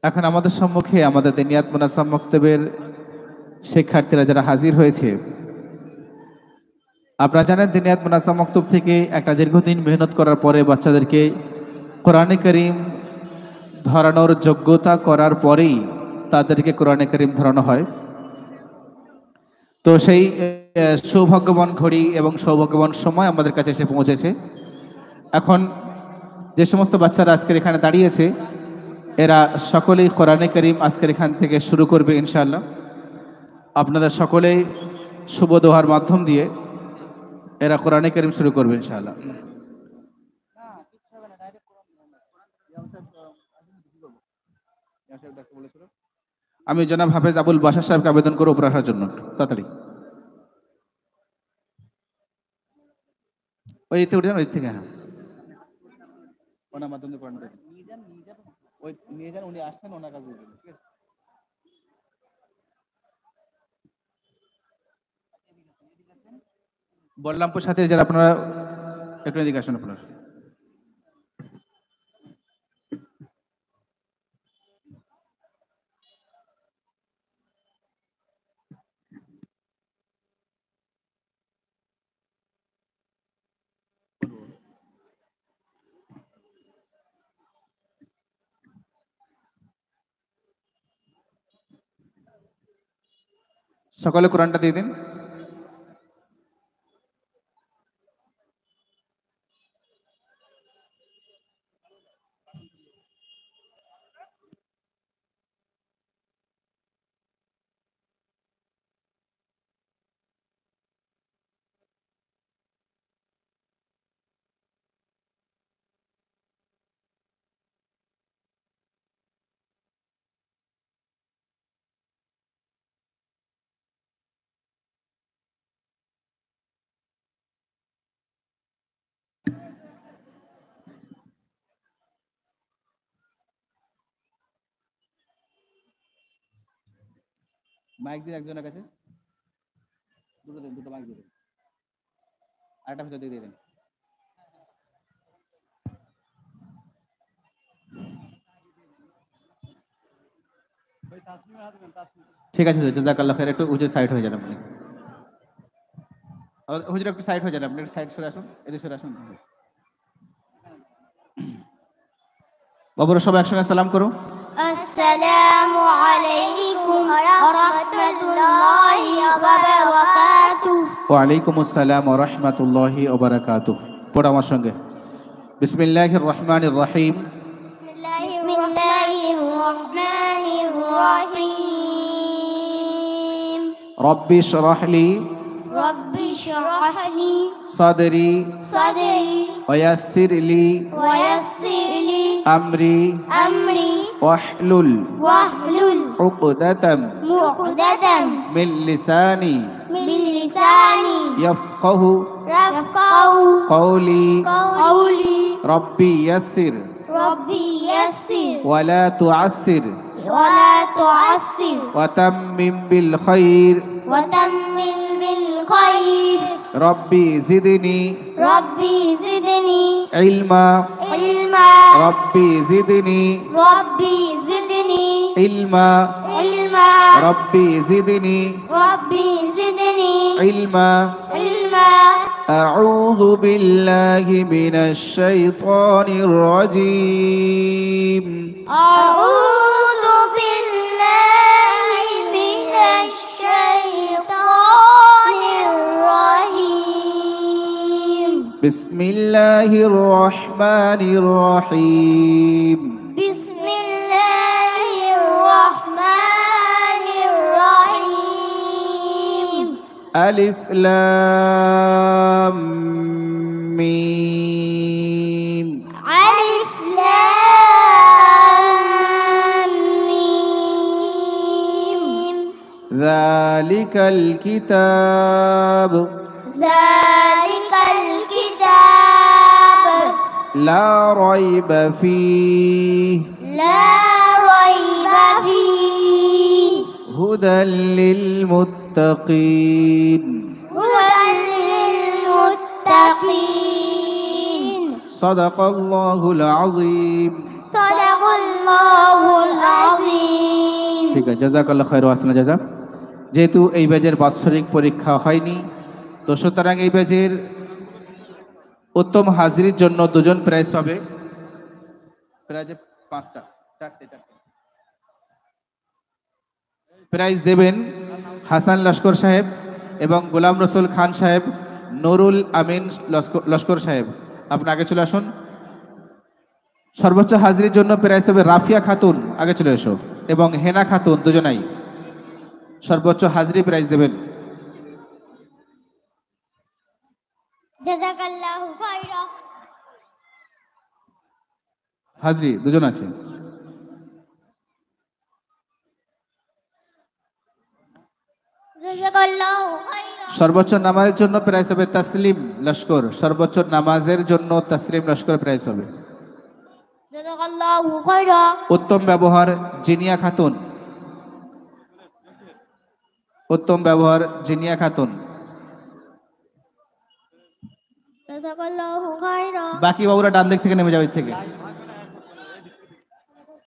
এখন আমাদের সম্মুখে আমাদের দিনিয়াত মুনাজ্জাম মক্তবের শিক্ষার্থীরা যারা হাজির হয়েছে, আপনারা জানেন দিনিয়াত মুনাজ্জাম মক্তব থেকে একটা দীর্ঘদিন মেহনত করার পরে বাচ্চাদেরকে কোরআনে কারীম ধরানোর যোগ্যতা করার পরেই তাদেরকে কোরআনে কারীম ধরানো হয়। তো সেই সৌভাগ্যবান ঘড়ি এবং সৌভাগ্যবান সময় আমাদের কাছে এসে পৌঁছেছে। এখন যে সমস্ত বাচ্চারা আজকের এখানে দাঁড়িয়েছে, এরা সকলেই কোরআনে কারীম আজকের এখান থেকে শুরু করবে ইনশাআল্লাহ। আপনাদের সকলেই শুভ দোয়ার মাধ্যম দিয়ে এরা কোরআনে কারীম শুরু করবে ইনশাআল্লাহ। আমি জনাব হাফেজ আবুল বাশার সাহেবকে আবেদন করব উপরে আসার জন্য, তাড়াতাড়ি ওই এতে উঠে যান, ওই থেকে। হ্যাঁ, ওনার মাধ্যমে কোরআন কারীম ওই নিয়ে যান, উনি আসছেন, ওনার কাছে দিয়ে দিন, ঠিক আছে? বললামপুর সাথে যারা আপনারা একটু এদিকে আসুন আপনার। সকলে কোরআনটা দিয়ে দিন। মাইক দিন একজনের কাছে, দুটো দিন, দুটো মাইক দিন, আরেকটা ভিতর দিয়ে দিন। ঠিক আছে জাযাকাল্লাহ খাইর, একটু উঁচু সাইড হয়ে যান আপনি। হুজুর একটু সাইড হয়ে যান, আপনি সাইড সরে আসুন, এদিকে সরে আসুন। বাবুরা সবাই একসঙ্গে সালাম করো। আসসালামু আলাইকুম ওয়া রাহমাতুল্লাহি ওয়া বারাকাতুহু। ওয়া আলাইকুম আসসালাম ওয়া রাহমাতুল্লাহি ওয়া বারাকাতুহু। পড়ো আমার সঙ্গে। বিসমিল্লাহির রহমানির রহিম। বিসমিল্লাহির রহমানির রহিম। রব্বি ইশরাহ লি রব্বি ইশরাহ লি সাদরি সাদরি ওয়া ইয়াসসির লি ওয়া ইয়াসসির লি আমরি আমরি ওয়াহলুল ওয়াহলুল উকদাতাম মুকদাতাম মিন লিসানি মিন লিসানি ইয়াফকাহু ইয়াফকাহু কওলি কওলি। রব্বি ইয়াসসির রব্বি ইয়াসসির ওয়া লা তুআসসির ওয়া লা তুআসসির ওয়া তাম্মিম বিল খাইর ওয়া তাম্মিম বিল খাইর। রব্বি জিদনি রব্বি জিদনি ইলমা ইলমা রব্বি জিদনি রব্বি জিদনি ইলমা ইলমা রব্বি জিদনি রব্বি জিদনি ইলমা ইলমা। আউযু বিল্লাহি মিনাশ শাইতানির রাজীম। আউযু বিল্লাহি মিনাশ শাইতানির রাজীম। বিসমিল্লাহির রহমানির রহিম। বিসমিল্লাহির রহমানির রহিম। আলিফ লাম মিম। আলিফ লাম মিম। যালিকাল কিতাব যালিকাল কিতাব লা রাইবা ফীহি লা রাইবা ফীহি হুদাল লিল মুত্তাকিন। হুদাল লিল মুত্তাকিন। সাদাকাল্লাহুল আযীম। সাদাকাল্লাহুল আযীম। ঠিক আছে, জাযাকাল্লাহ খায়র ওয়া আহসানা জাযা। যেহেতু এই ব্যাচের বাৎসরিক পরীক্ষা হয়নি, তো সুতরাং এই ব্যাচের উত্তম হাজিরির জন্য দুজন প্রাইজ পাবে। প্রাইজ পাঁচটা, চারটে প্রাইজ দেবেন হাসান লস্কর সাহেব এবং গোলাম রসুল খান সাহেব, নুরুল আমিন লস্কর সাহেব। আপনি আগে চলে আসুন। সর্বোচ্চ হাজিরির জন্য প্রাইজ হবে রাফিয়া খাতুন, আগে চলে এসো, এবং হেনা খাতুন, দুজনাই সর্বোচ্চ হাজিরি প্রাইজ দেবেন। জাযাকাল্লাহু খায়রা। হাজিরি দুজন আছে। জাযাকাল্লাহু খায়রা। সর্বোচ্চ নামাজের জন্য প্রাইজ হবে তাসলিম লস্কর, সর্বোচ্চ নামাজের জন্য তাসলিম লস্কর প্রাইজ পাবে। জাযাকাল্লাহু খায়রা। উত্তম ব্যবহার জিনিয়া খাতুন, উত্তম ব্যবহার জিনিয়া খাতুন। জাযাকাল্লাহু খায়রা। বাকি বাবুরা ডান দিক থেকে নেমে যাবে, এর থেকে